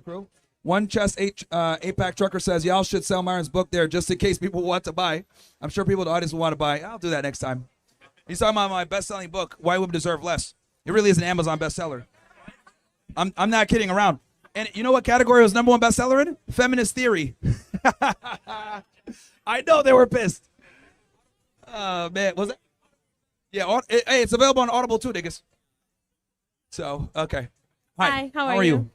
Crew. One Chest eight-pack trucker says, y'all should sell Myron's book there just in case people want to buy. I'm sure people in the audience will want to buy. I'll do that next time. He's talking about my best-selling book, Why Women Deserve Less. It really is an Amazon bestseller. I'm not kidding around. And you know what category was number one bestseller in? Feminist Theory. I know they were pissed. Man, was it? Yeah, hey, it's available on Audible too, niggas. So, okay. Hi, how are you?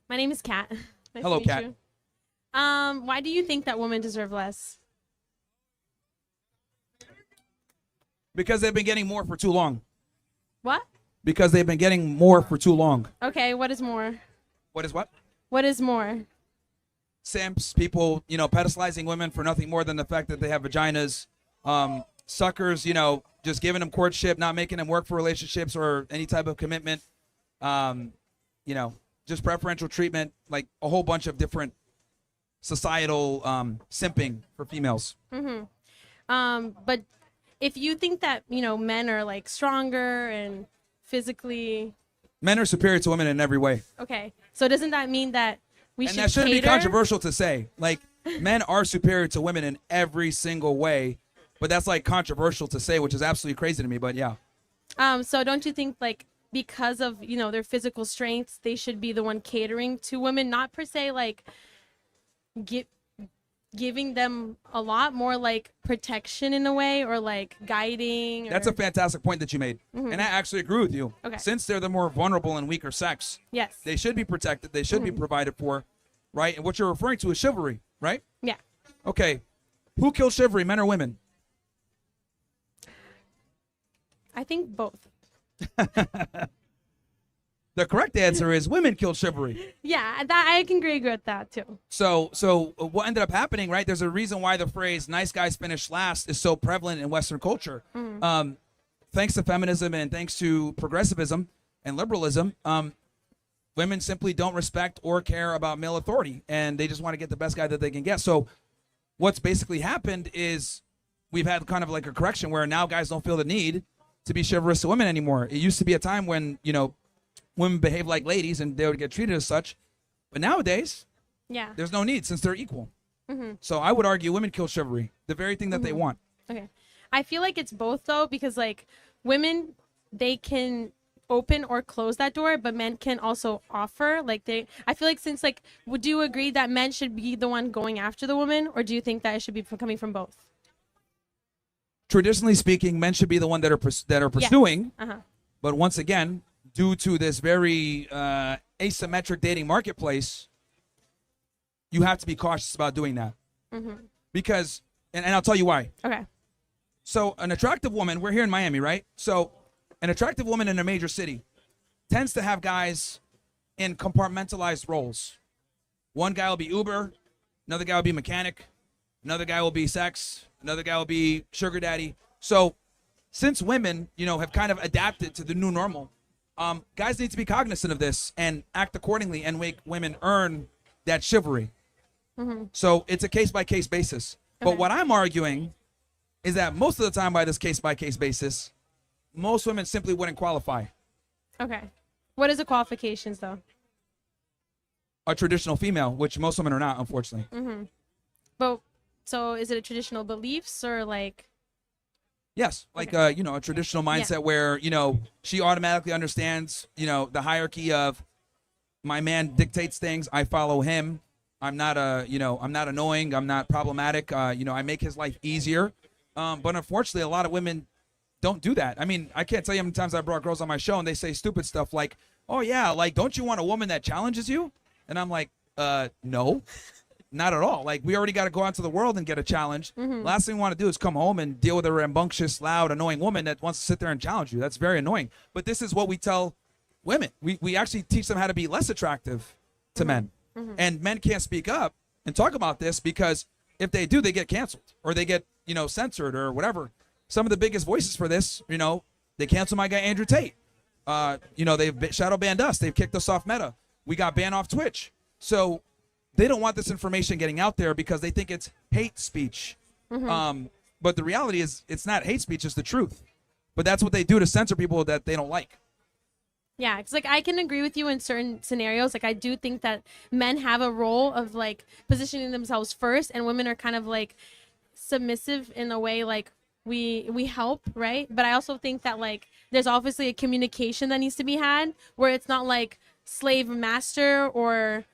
My name is Kat. Nice Hello, to meet Kat. you. Why do you think that women deserve less? Because they've been getting more for too long. What? Because they've been getting more for too long. Okay, what is more? What is what? What is more? Simps, people, pedestalizing women for nothing more than the fact that they have vaginas. Suckers, just giving them courtship, not making them work for relationships or any type of commitment. Just preferential treatment, like a whole bunch of different societal simping for females. But if you think that, men are like stronger and physically. Men are superior to women in every way. Okay. So doesn't that mean that we should And that shouldn't be cater? controversial to say. Like, men are superior to women in every single way. But that's like controversial to say, which is absolutely crazy to me. But yeah. So don't you think like because of, their physical strengths, they should be the one catering to women, not per se like giving them a lot more like protection in a way or like guiding? That's a fantastic point that you made. And I actually agree with you. Okay. Since they're the more vulnerable and weaker sex, Yes. they should be protected. They should be provided for, right? And what you're referring to is chivalry, right? Yeah. Okay. Who kills chivalry, men or women? I think both. The correct answer is women kill chivalry. Yeah, that I can agree with that too. So what ended up happening, right? There's a reason why the phrase "nice guys finish last" is so prevalent in Western culture. Thanks to feminism and thanks to progressivism and liberalism, women simply don't respect or care about male authority, and they just want to get the best guy that they can get. So what's basically happened is we've had kind of like a correction where now guys don't feel the need to be chivalrous to women anymore. It used to be a time when, women behave like ladies and they would get treated as such. But nowadays, Yeah. there's no need since they're equal. So I would argue women kill chivalry, the very thing that they want. Okay. I feel like it's both though, because like women, they can open or close that door, but men can also offer. I feel like since like, would you agree that men should be the one going after the woman, or do you think that it should be coming from both? Traditionally speaking, men should be the one that are pursuing. Uh-huh. But once again, due to this very asymmetric dating marketplace, you have to be cautious about doing that. Because, and I'll tell you why. Okay. So an attractive woman, we're here in Miami, right? So an attractive woman in a major city tends to have guys in compartmentalized roles. One guy will be Uber, another guy will be mechanic, another guy will be sex, another guy will be sugar daddy. So since women, have kind of adapted to the new normal, guys need to be cognizant of this and act accordingly and make women earn that chivalry. So it's a case-by-case basis. Okay. But what I'm arguing is that most of the time by this case-by-case basis, most women simply wouldn't qualify. Okay. What is the qualifications though? A traditional female, which most women are not, unfortunately. But so is it a traditional beliefs or like? Yes, like Okay. a traditional mindset where she automatically understands the hierarchy of my man dictates things, I follow him. I'm not I'm not annoying, I'm not problematic. I make his life easier. But unfortunately, a lot of women don't do that. I mean, I can't tell you how many times I brought girls on my show and they say stupid stuff like, "Oh yeah, like don't you want a woman that challenges you?" And I'm like, no. Not at all. Like, we already got to go out into the world and get a challenge. Last thing we want to do is come home and deal with a rambunctious, loud, annoying woman that wants to sit there and challenge you. That's very annoying. But this is what we tell women. We actually teach them how to be less attractive to men. And men can't speak up and talk about this because if they do, they get canceled or they get, censored or whatever. Some of the biggest voices for this, they canceled my guy Andrew Tate. They've shadow banned us. They've kicked us off Meta. We got banned off Twitch. So they don't want this information getting out there because they think it's hate speech. But the reality is it's not hate speech, it's the truth. But that's what they do to censor people that they don't like. Yeah, because like I can agree with you in certain scenarios. Like I do think that men have a role of like positioning themselves first, and women are kind of like submissive in a way. Like we help, right? But I also think that like there's obviously a communication that needs to be had where it's not like slave master or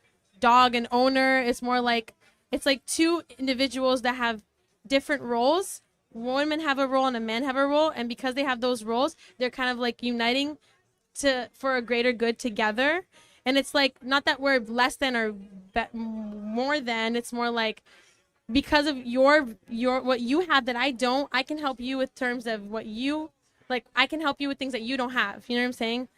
dog and owner. It's more like it's like two individuals that have different roles. Women have a role and a man have a role, and because they have those roles, they're kind of like uniting to for a greater good together. And it's like not that we're less than or more than. It's more like because of your what you have that I don't, I can help you with terms of what you like. I can help you with things that you don't have. You know what I'm saying?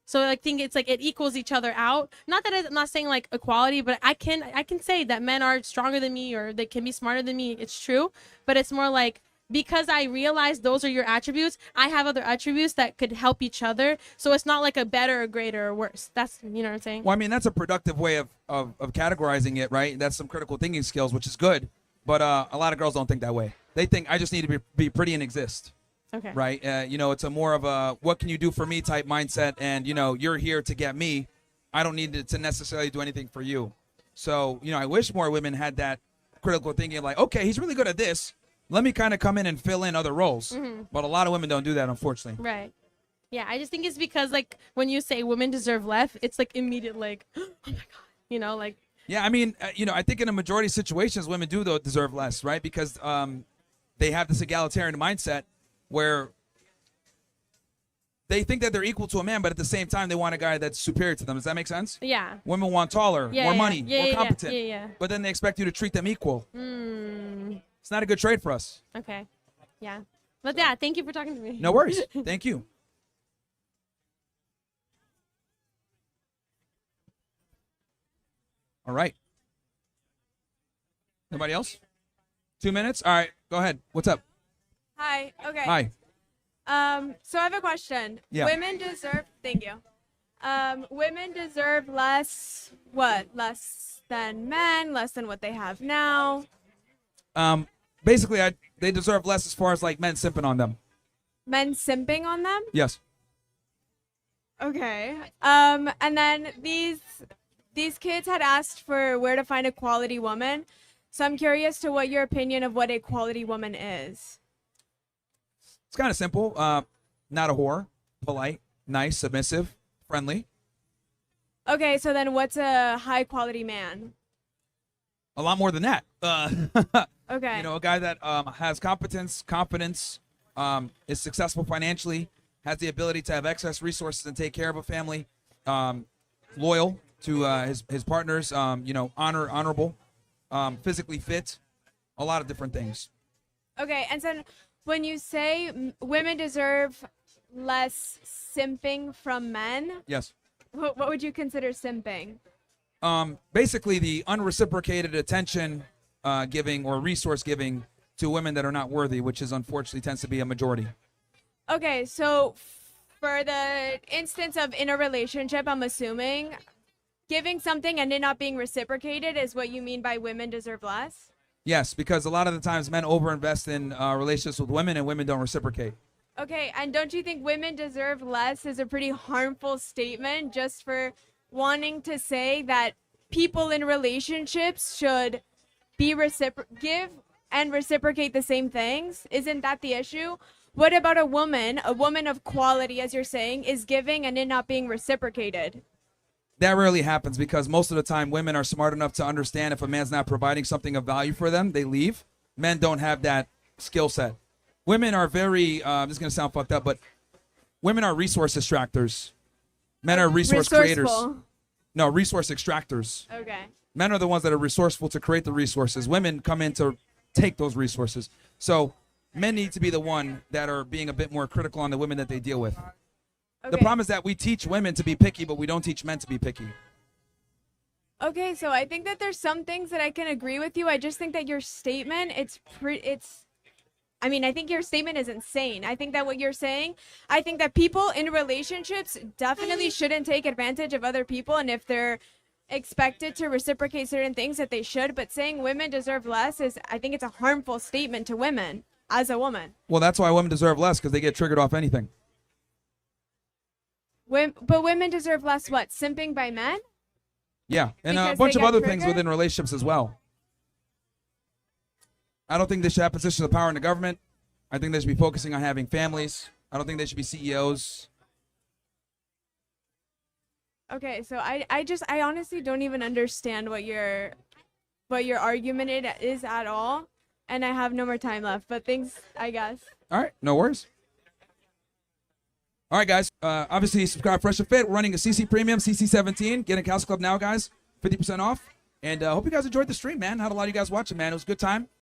So I think it's like it equals each other out. Not that I'm not saying like equality, but I can say that men are stronger than me or they can be smarter than me. It's true, but it's more like because I realize those are your attributes, I have other attributes that could help each other. So it's not like a better or greater or worse. That's, you know what I'm saying? Well, I mean, that's a productive way of categorizing it, right? That's some critical thinking skills, which is good. But a lot of girls don't think that way. They think I just need to be pretty and exist. Okay. Right? It's a more of a what can you do for me type mindset. And, you're here to get me. I don't need to necessarily do anything for you. So, I wish more women had that critical thinking like, okay, he's really good at this. Let me kind of come in and fill in other roles. Mm-hmm. But a lot of women don't do that, unfortunately. Right. Yeah, I just think it's because, like, when you say women deserve less, it's, like, immediate, like, oh, my God, like. Yeah, I mean, I think in a majority of situations, women do, though, deserve less, right? Because they have this egalitarian mindset where they think that they're equal to a man, but at the same time, they want a guy that's superior to them. Does that make sense? Yeah. Women want taller, more money, more competent. Yeah. But then they expect you to treat them equal. It's not a good trade for us. Okay. Yeah. But yeah, thank you for talking to me. No worries. Thank you. All right. Anybody else? 2 minutes? All right. Go ahead. What's up? Hi. Okay. Hi. So I have a question. Yeah. Women deserve. Thank you. Women deserve less. What? Less than men. Less than what they have now. Basically, they deserve less as far as like men simping on them. Men simping on them. Yes. Okay. And then these kids had asked for where to find a quality woman. So I'm curious to what your opinion of what a quality woman is. It's kind of simple. Not a whore, polite, nice, submissive, friendly. Okay, so then what's a high quality man? A lot more than that. Okay. A guy that has competence, confidence, is successful financially, has the ability to have excess resources and take care of a family, loyal to his partners, honorable, physically fit, a lot of different things. Okay, and then when you say women deserve less simping from men, Yes. what would you consider simping? Basically the unreciprocated attention giving or resource giving to women that are not worthy, which is unfortunately tends to be a majority. Okay, so for the instance of in a relationship, I'm assuming giving something and it not being reciprocated is what you mean by women deserve less? Yes, because a lot of the times men overinvest in relationships with women and women don't reciprocate. Okay, and don't you think women deserve less is a pretty harmful statement just for wanting to say that people in relationships should be give and reciprocate the same things? Isn't that the issue? What about a woman of quality, as you're saying, is giving and it not being reciprocated? That rarely happens because most of the time women are smart enough to understand if a man's not providing something of value for them, they leave. Men don't have that skill set. Women are very, this is going to sound fucked up, but women are resource extractors. Men are resource creators. No, resource extractors. Okay. Men are the ones that are resourceful to create the resources. Women come in to take those resources. So men need to be the one that are being a bit more critical on the women that they deal with. Okay. The problem is that we teach women to be picky, but we don't teach men to be picky. Okay, so I think that there's some things that I can agree with you. I just think that your statement, I think your statement is insane. I think that what you're saying, I think that people in relationships definitely shouldn't take advantage of other people. And if they're expected to reciprocate certain things, that they should. But saying women deserve less I think it's a harmful statement to women as a woman. Well, that's why women deserve less, because they get triggered off anything. But women deserve less what? Simping by men? Yeah, and a Because bunch they of get other things triggered? within relationships as well. I don't think they should have positions of power in the government. I think they should be focusing on having families. I don't think they should be CEOs. Okay, so I honestly don't even understand what your argument is at all, and I have no more time left. But thanks, I guess. All right, no worries. All right, guys. Obviously, subscribe Fresh and Fit. We're running a CC Premium, CC17. Get in Council Club now, guys. 50% off. And hope you guys enjoyed the stream, man. Had a lot of you guys watching, man. It was a good time.